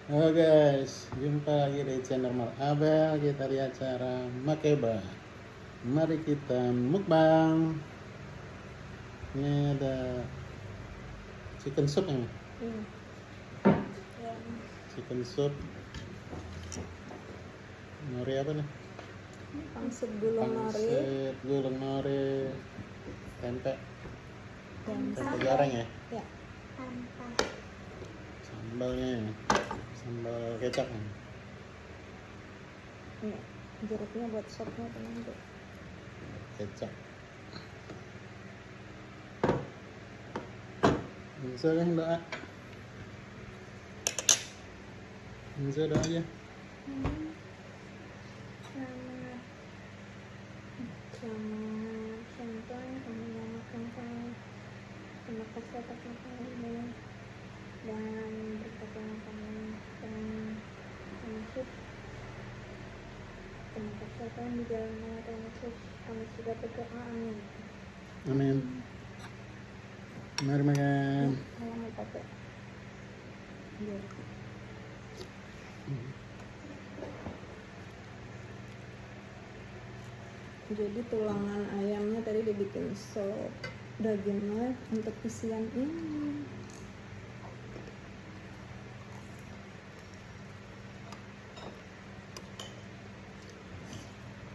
Halo guys, jumpa lagi di channel Mar Abel. Kita lihat cara makeba. Mari kita mukbang. Ini ada chicken soup ini. Chicken soup. Nori apa nih? Pangsit gulung nori Pangsit, gulung nori, tempe dan goreng ya. ya Sambalnya, sambal kecap nih. ini jeruknya buat sopnya teman tuh. Kecap. Bisa kan doa? Bisa doa aja. Selamat sampai menyelamatkan saya. Terima kasih atas makanannya dan berkatnya kami dan masuk. Terima kasih atas di jalan nama Tuhan Yesus. Kami sudah berdoa, amin. Amin. Mari makan. Kalau mau pakai jeruk. Jadi tulangan ayamnya tadi dibikin sop, dagingnya untuk isian ini.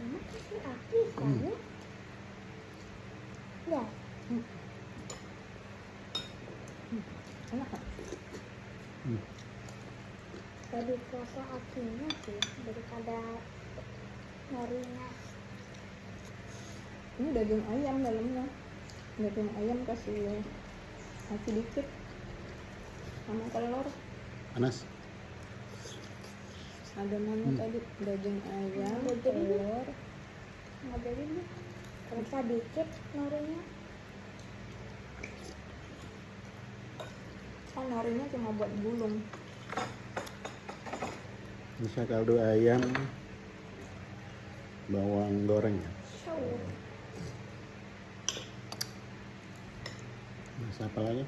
Enak sih aktif kan ya? Ya. Enak kan? Lebih kerasa acinya sih daripada norinya. Ini daging ayam dalamnya. Daging ayam kasih aci dikit sama telur. Panas. Adonannya tadi daging ayam, telur. Nggak jadi nih, kerasa dikit norinya. Kan norinya cuma buat gulung. Bisa kaldu ayam, bawang goreng ya. Bisa apa lagi?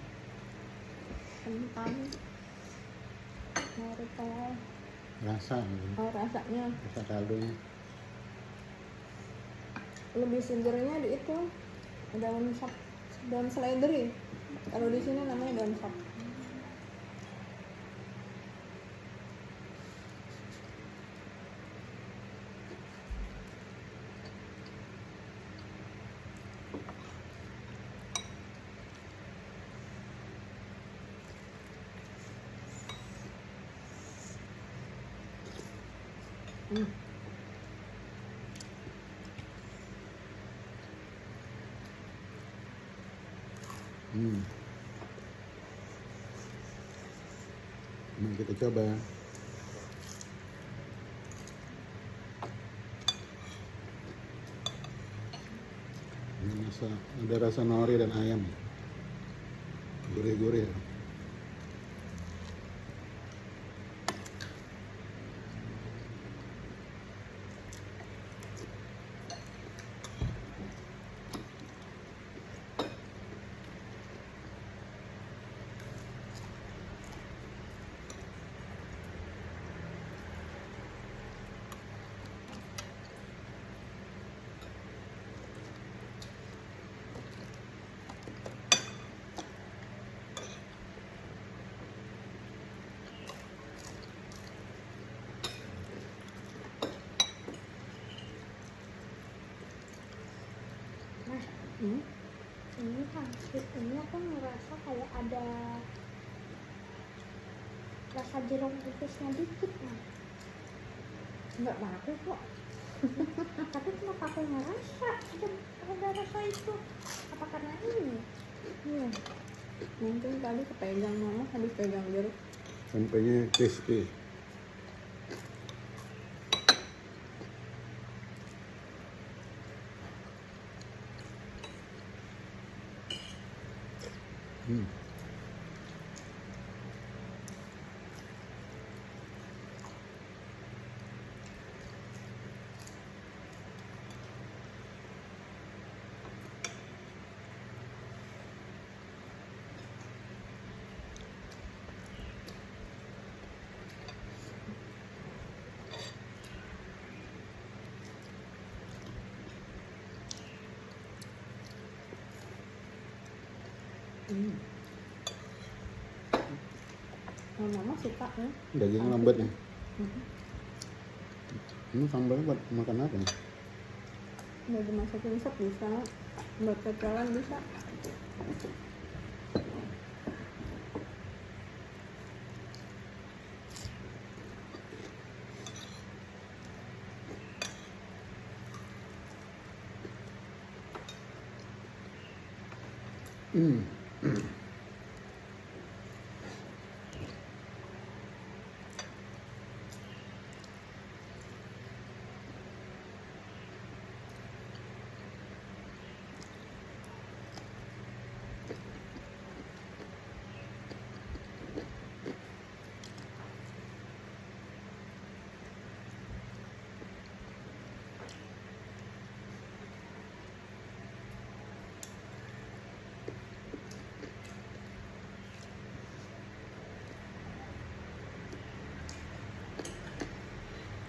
Kentang, nori telur. Rasa, Oh, rasanya rasa kaldunya. lebih segernya di itu daun sop, daun seledri. Kalau di sini namanya daun sop. Mari kita coba. Ini ada rasa nori dan ayam, gurih-gurih. Mas, Hmm? ini pangsit ini aku ngerasa kayak ada rasa jeruk nipisnya dikit, Mas. Nggak pakai kok. Tapi kenapa aku ngerasa ada rasa itu? Apa karena ini? Iya. Mungkin tadi kepegang mama habis pegang jeruk. Tempenya crispy. Hmm. Oh, mama suka ya. Daging lembut ya. Mhm. Ini sambalnya buat makan apa ya? Udah dimasakin sop bisa, buat kecalan bisa. Hmm.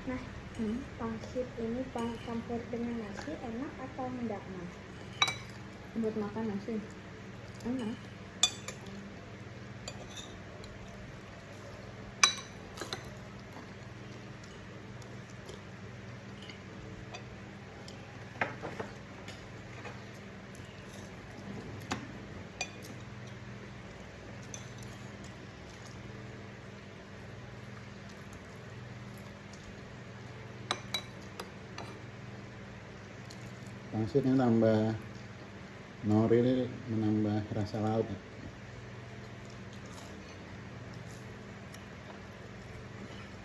Nah, pangsit ini campur dengan nasi enak atau enggak, Mas? Buat makan nasi. Enak. Pangsitnya tambah nori ini menambah rasa laut ya.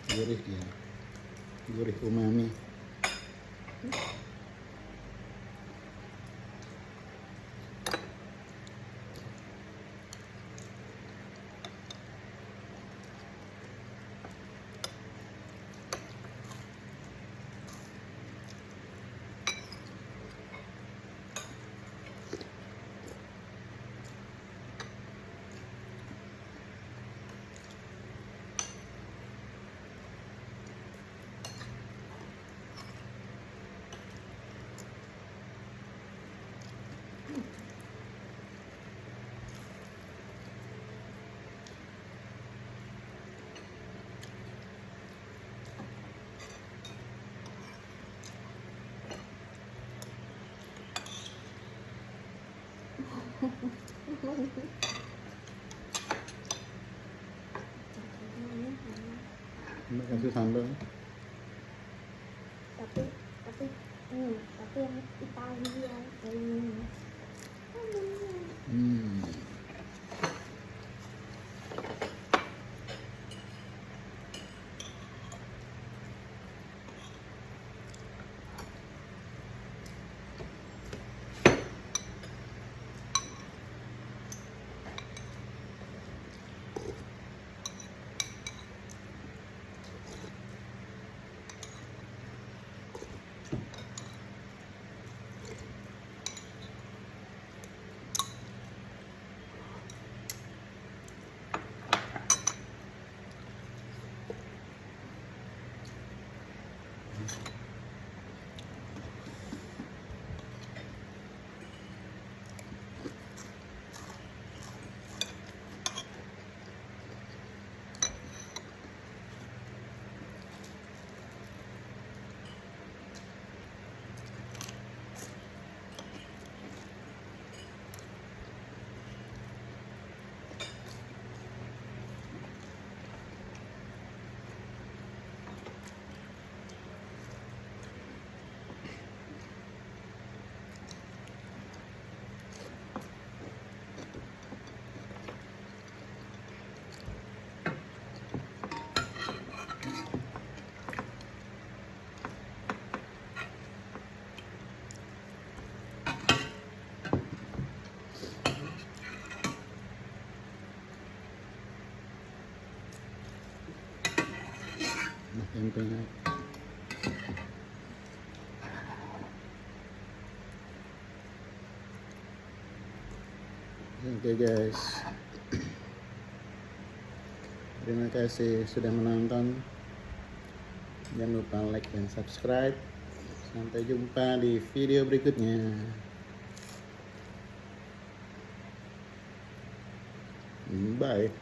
Gurih ya. Gurih umami. Mbak kasih sambal. Tapi tapi yang Italia ini. Hmm. Nah, tempenya. Oke guys, terima kasih sudah menonton. Jangan lupa like dan subscribe. Sampai jumpa di video berikutnya. Bye.